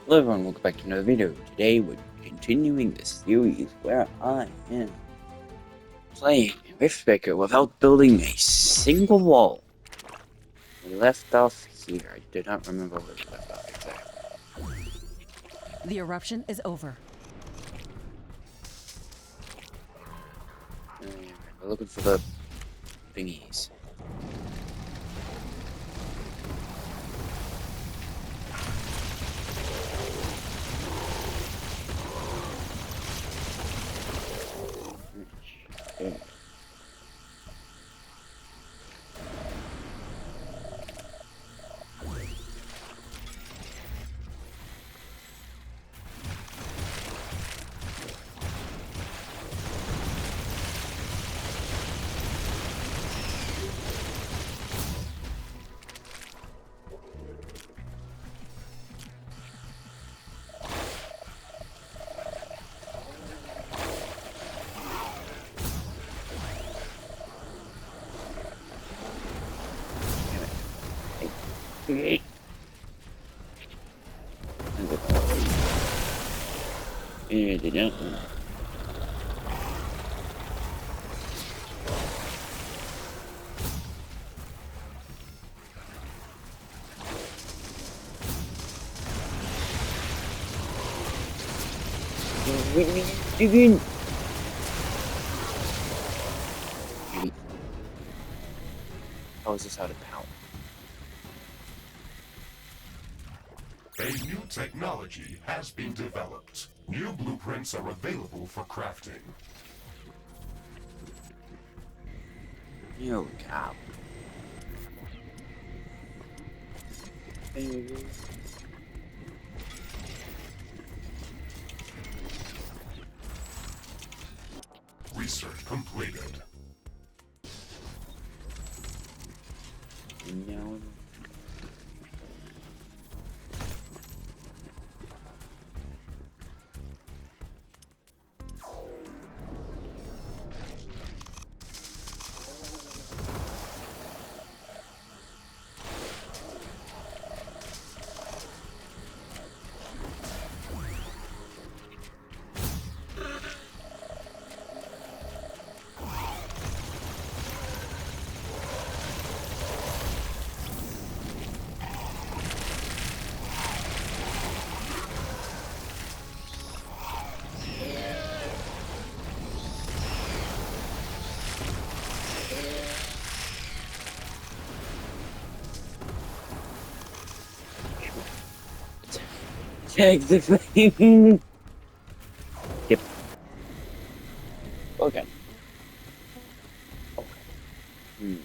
Hello everyone, welcome back to another video. Today we're continuing the series where I am playing Riftbreaker without building a single wall. We left off here. I do not remember where we left off exactly. The eruption is over. We're looking for the thingies. Okay. Yeah, they don't. Dig. How is this out of power? A new technology has been developed. New blueprints are available for crafting. Here we go. Research completed. No. Take the thing. Yep. Okay. Okay. Hmm.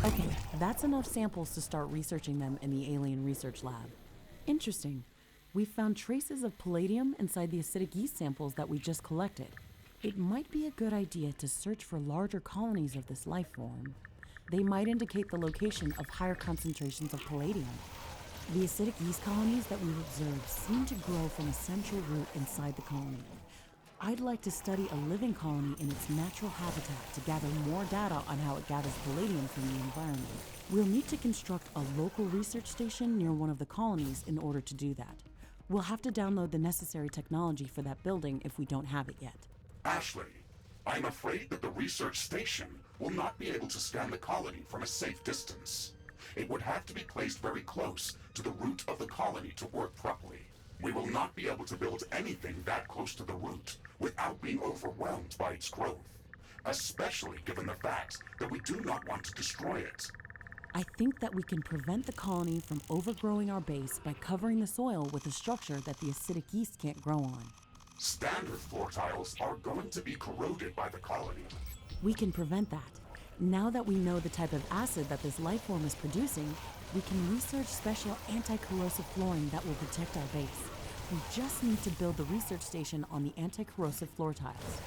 Okay, that's enough samples to start researching them in the alien research lab. Interesting. We found traces of palladium inside the acidic yeast samples that we just collected. It might be a good idea to search for larger colonies of this life form. They might indicate the location of higher concentrations of palladium. The acidic yeast colonies that we've observed seem to grow from a central root inside the colony. I'd like to study a living colony in its natural habitat to gather more data on how it gathers palladium from the environment. We'll need to construct a local research station near one of the colonies in order to do that. We'll have to download the necessary technology for that building if we don't have it yet. Ashley, I'm afraid that the research station will not be able to scan the colony from a safe distance. It would have to be placed very close to the root of the colony to work properly. We will not be able to build anything that close to the root without being overwhelmed by its growth, especially given the fact that we do not want to destroy it. I think that we can prevent the colony from overgrowing our base by covering the soil with a structure that the acidic yeast can't grow on. Standard floor tiles are going to be corroded by the colony. We can prevent that. Now that we know the type of acid that this life form is producing, we can research special anti-corrosive flooring that will protect our base. We just need to build the research station on the anti-corrosive floor tiles.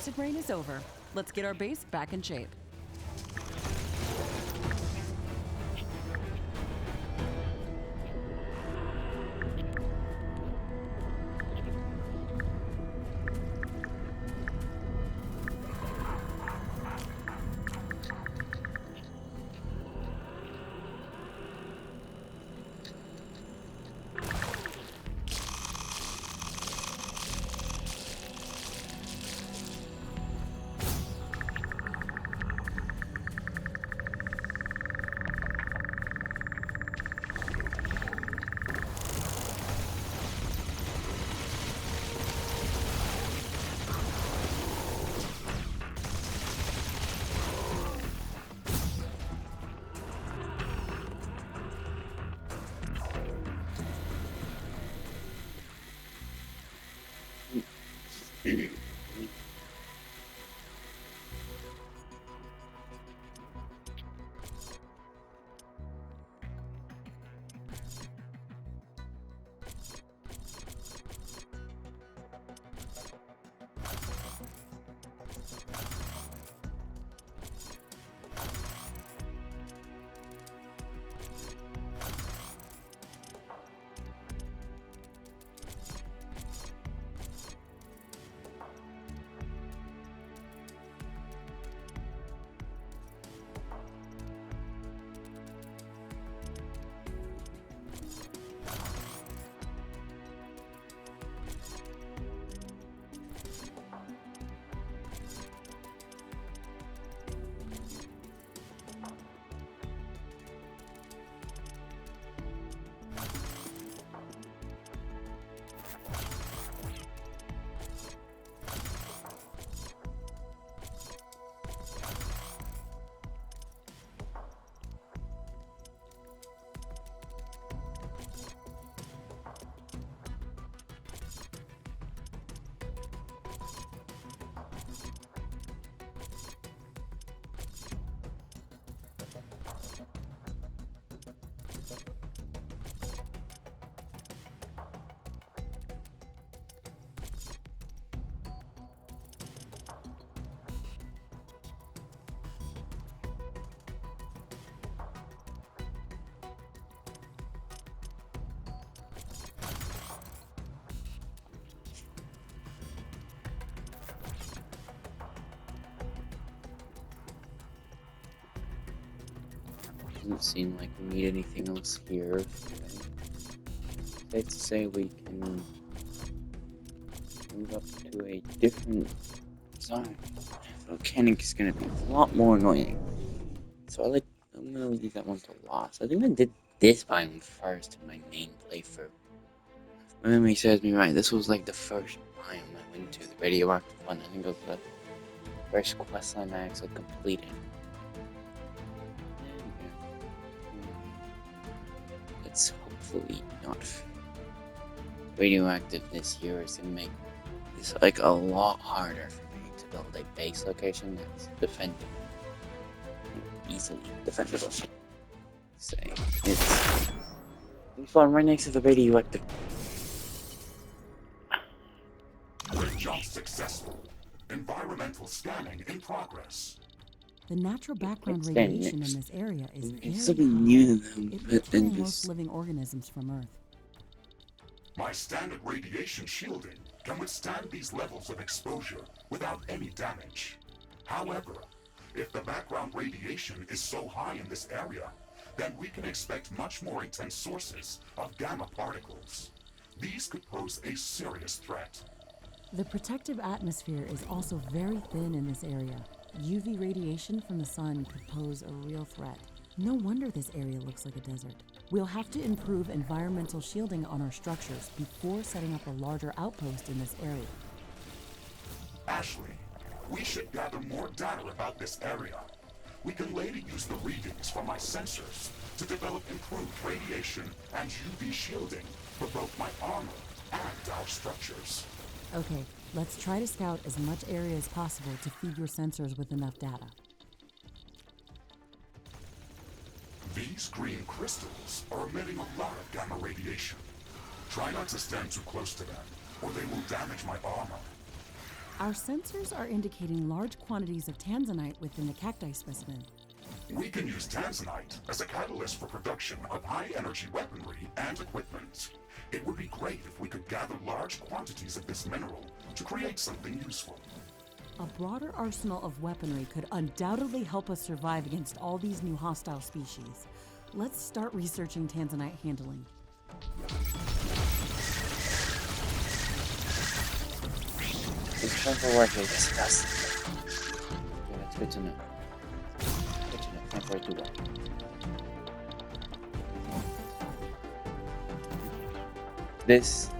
acid rain is over. Let's get our base back in shape. Doesn't seem like we need anything else here. Safe to say we can move up to a different zone. Volcanic is going to be a lot more annoying. So I'm going to leave that one to last. I think I did this biome first in my main playthrough. My memory serves me right. This was like the first biome I went to, the radioactive one. I think it was the first questline I actually completed. It's hopefully not radioactive this year. Is going to make this like a lot harder for me to build a base location that's defendable, easily defendable. Say it's fun right next to the radioactive. Jump successful. Environmental scanning in progress. The natural background Extend radiation next. in this area is very It's something high. new to them, It but will then kill most just living organisms from Earth. My standard radiation shielding can withstand these levels of exposure without any damage. However, if the background radiation is so high in this area, then we can expect much more intense sources of gamma particles. These could pose a serious threat. The protective atmosphere is also very thin in this area. UV radiation from the sun could pose a real threat. No wonder this area looks like a desert. We'll have to improve environmental shielding on our structures before setting up a larger outpost in this area. Ashley, we should gather more data about this area. We can later use the readings from my sensors to develop improved radiation and UV shielding for both my armor and our structures. Okay, let's try to scout as much area as possible to feed your sensors with enough data. These green crystals are emitting a lot of gamma radiation. Try not to stand too close to them, or they will damage my armor. Our sensors are indicating large quantities of tanzanite within the cacti specimen. We can use tanzanite as a catalyst for production of high-energy weaponry and equipment. It would be great if we could gather large quantities of this mineral to create something useful. A broader arsenal of weaponry could undoubtedly help us survive against all these new hostile species. Let's start researching tanzanite handling. This temple work is disgusting. Okay, that's good to know. Good to know. Can't work too well. This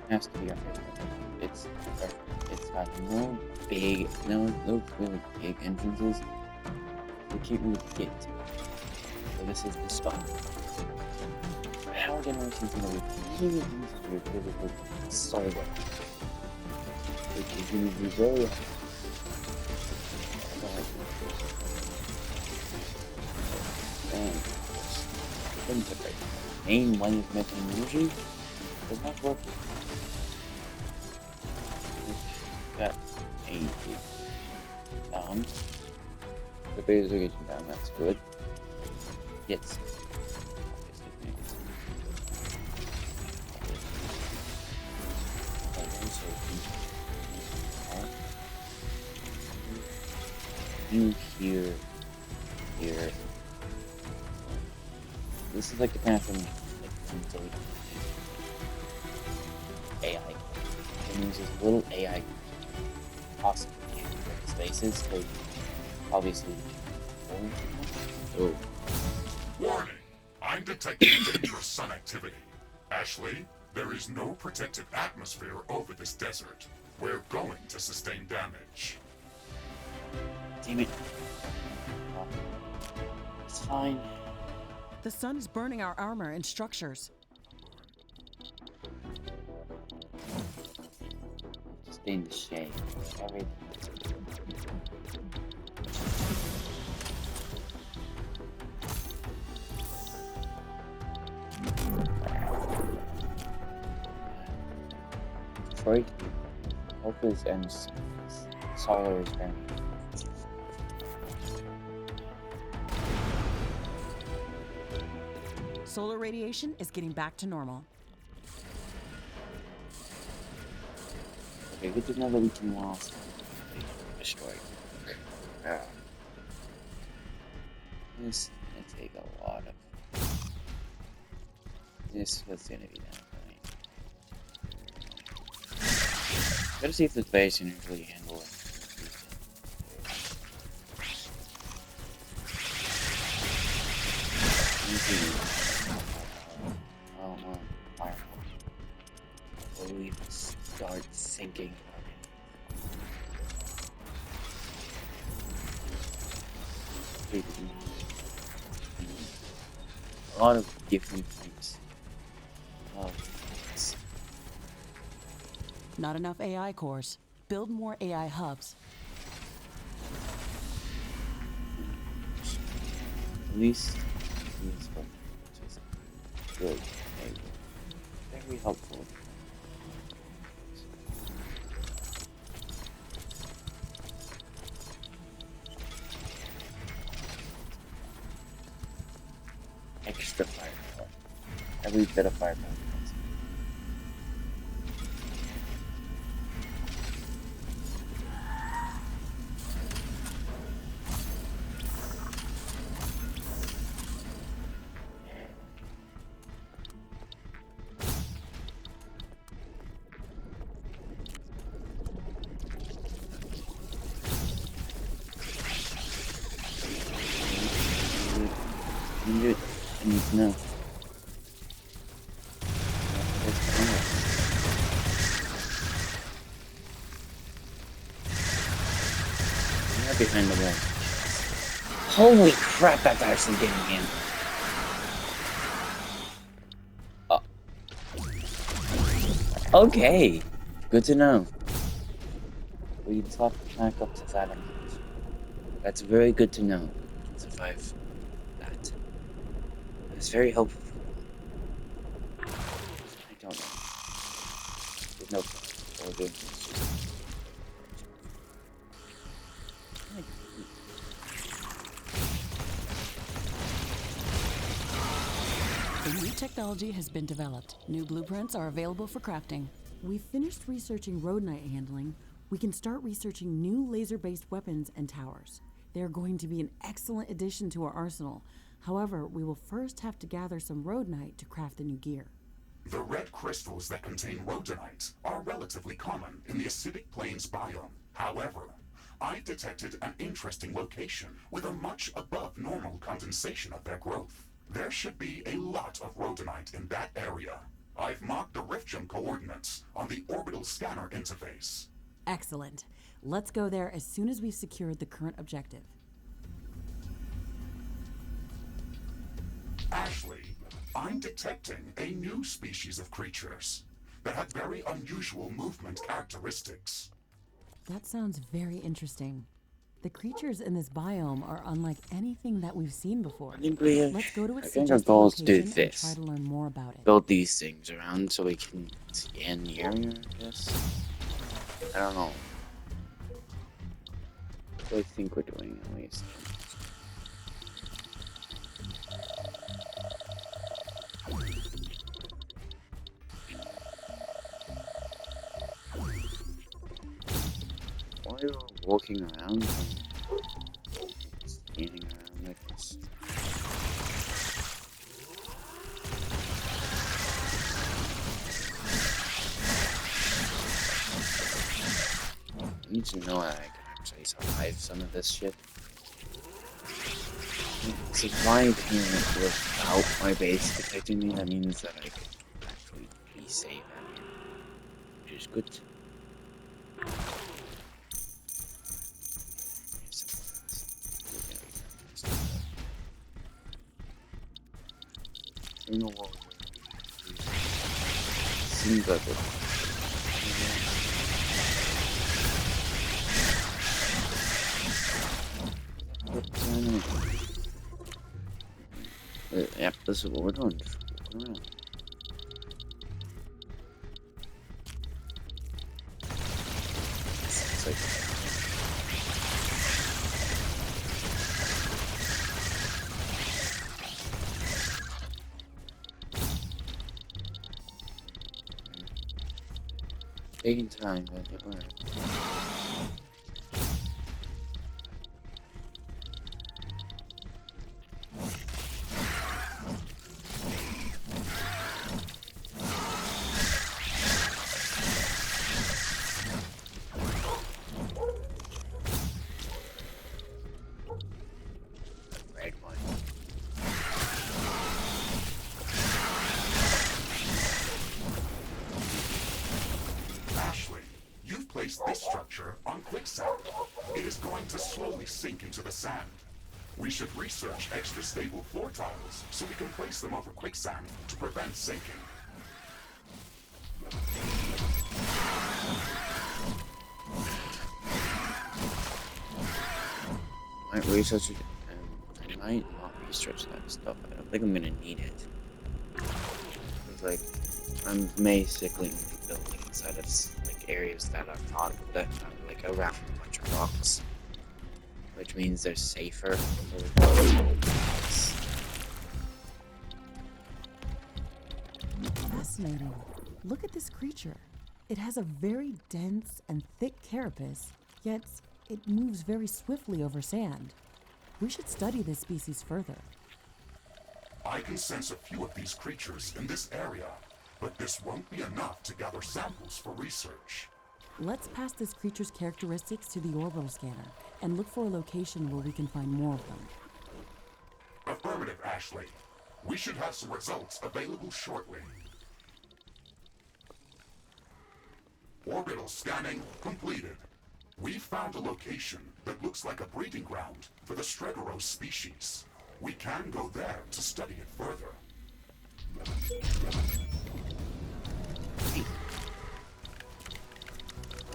has to be our favorite. It's perfect. It's got no really big entrances. We can't really get to it. So this is the spot. Power generation is going to be really easy because it was solar. Which is going to be very and integrate. Main one is making energy does not work. Got a down. The base are getting down, that's good. Yes. Here. This is like the kind of thing like AI. It uses little AI possibly in spaces, so obviously. Oh. Warning! I'm detecting dangerous sun activity. Ashley, there is no protective atmosphere over this desert. We're going to sustain damage. Damn it. It's fine. The sun is burning our armor and structures. Stay in the shade. Alright. Freud, hopefully this ends. Solar is burning. Solar radiation is getting back to normal. Okay, good to know that we can last. Destroy. This is gonna take a lot of. This was gonna be that point. Gotta see if this base can really handle it. Oh no, fire. We start sinking. A lot of different things. Oh, Not enough AI cores. Build more AI hubs. at least one, which is good. Very helpful. Extra firepower. Every bit of firepower. I need to know. You're behind the wall. Holy crap, that's actually getting him. Okay. Good to know. We talk back up to that. That's very good to know. Survive that. It's very helpful. I don't know. There's no point. All we're doing is just The new technology has been developed. New blueprints are available for crafting. We've finished researching Rhodonite handling. We can start researching new laser-based weapons and towers. They are going to be an excellent addition to our arsenal. However, we will first have to gather some Rhodonite to craft the new gear. The red crystals that contain rhodonite are relatively common in the acidic plains biome. However, I detected an interesting location with a much above normal condensation of their growth. There should be a lot of rhodonite in that area. I've marked the rift gem coordinates on the orbital scanner interface. Excellent. Let's go there as soon as we've secured the current objective. Ashley, I'm detecting a new species of creatures that have very unusual movement characteristics. That sounds very interesting. The creatures in this biome are unlike anything that we've seen before. I think we Let's go to its I think our suggested goal is to do location and try this. to learn more about it. Build these things around so we can scan the area, I guess. I don't know. What do I think we're doing at least? While you're walking around and standing around like this. I need to know that I can actually survive some of this shit. Survive here without my base detecting me, that means that I could actually be safe out here. Which is good. You know what? Seems like it. Yep, this is what we're doing. Just walking around. It's like taking time, but you're right. Red one. Ashley, you've placed this structure on quicksand. It is going to slowly sink into the sand. We should research extra stable floor tiles so we can place them over quicksand to prevent sinking. I might research it, and I might not research that stuff. I don't think I'm gonna need it. It's like I'm basically building inside of like areas that are thought that are like around a bunch of rocks, which means they're safer. Fascinating. Look at this creature. It has a very dense and thick carapace, yet it moves very swiftly over sand. We should study this species further. I can sense a few of these creatures in this area, but this won't be enough to gather samples for research. Let's pass this creature's characteristics to the orbital scanner and look for a location where we can find more of them. Affirmative, Ashley. We should have some results available shortly. Orbital scanning completed. We found a location that looks like a breeding ground for the Stregoros species. We can go there to study it further.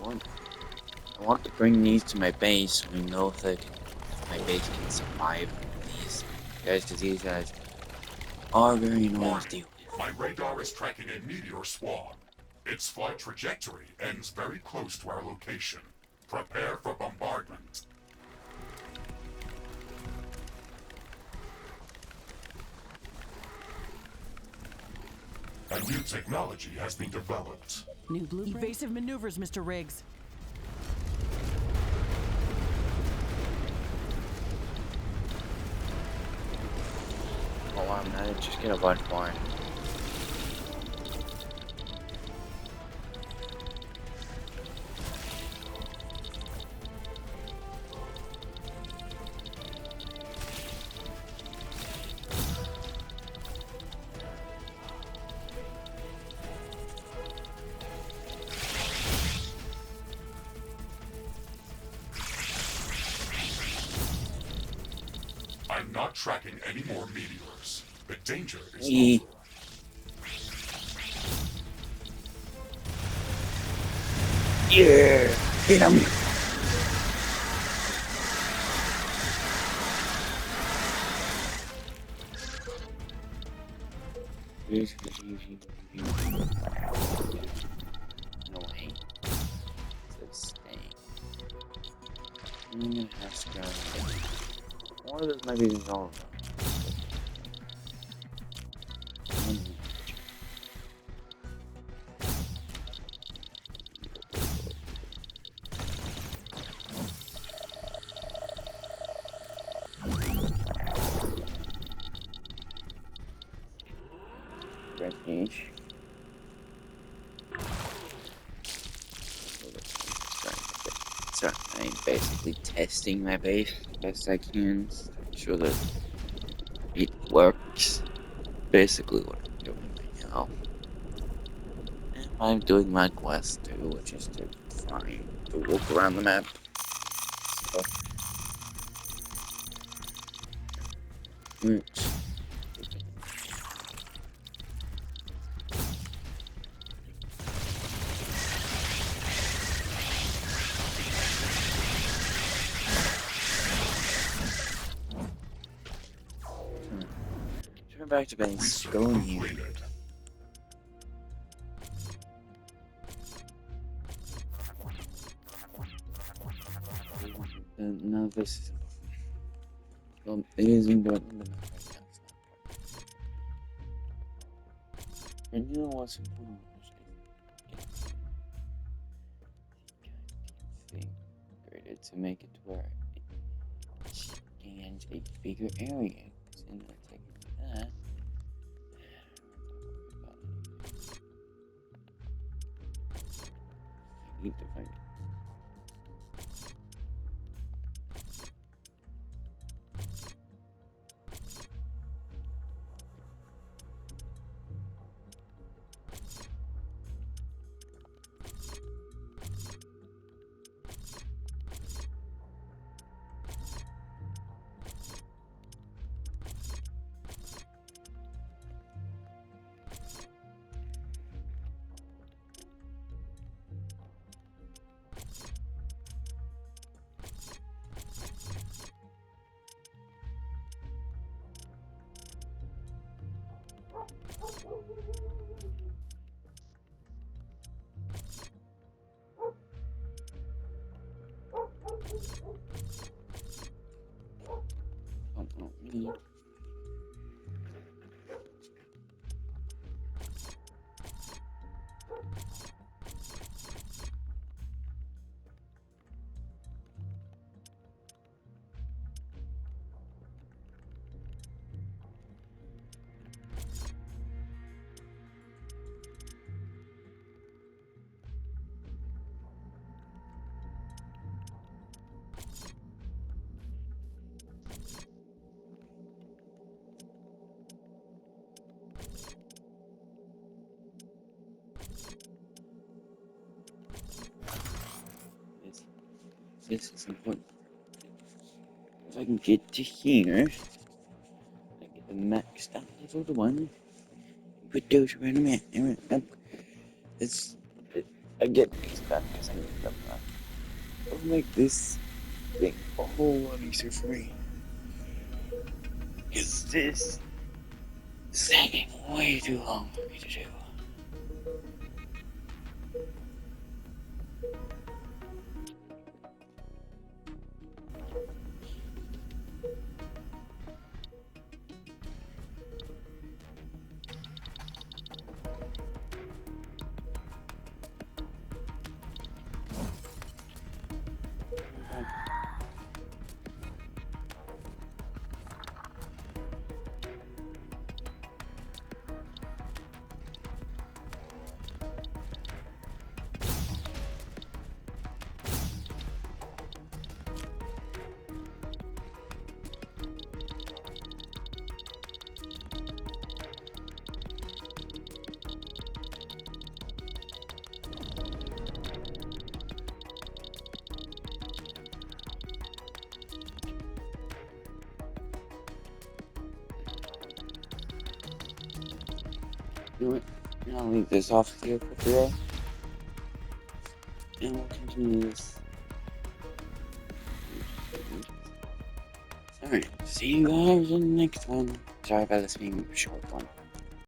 I want to bring these to my base so we know if my base can survive these guys, because these guys are very annoying to deal with. My radar is tracking a meteor swarm. Its flight trajectory ends very close to our location. Prepare for bombardment. A new technology has been developed. New blueprint? Evasive maneuvers, Mr. Riggs. Oh, I'm not just gonna run for it. I'm not tracking any more meteors. The danger is Eee. over. Yeah! Hit him! No way. It's staying. I'm gonna have to go. Or this might be all refuge. So I'm basically testing my base as best I can to ensure that it works. Basically what I'm doing right now. And I'm doing my quest too, which is to walk around the map. So, turn back to base. Research Go in here. completed. No, this is important. Well, it is important, but not right now. It's not important. And you know what's important? Configured to make it to where it scans a bigger area. Because then once I can do that, I need to find it. Oh, me. This, this is important. If I can get to here, I get the maxed out level to 1. Put those around the map. It's, I get these back because I need them back. It'll make this thing a whole lot easier for me. Because this is taking way too long for me to do. You know what? I'll leave this off here for today. And we'll continue this. Alright, see you guys in the next one. Sorry about this being a short one.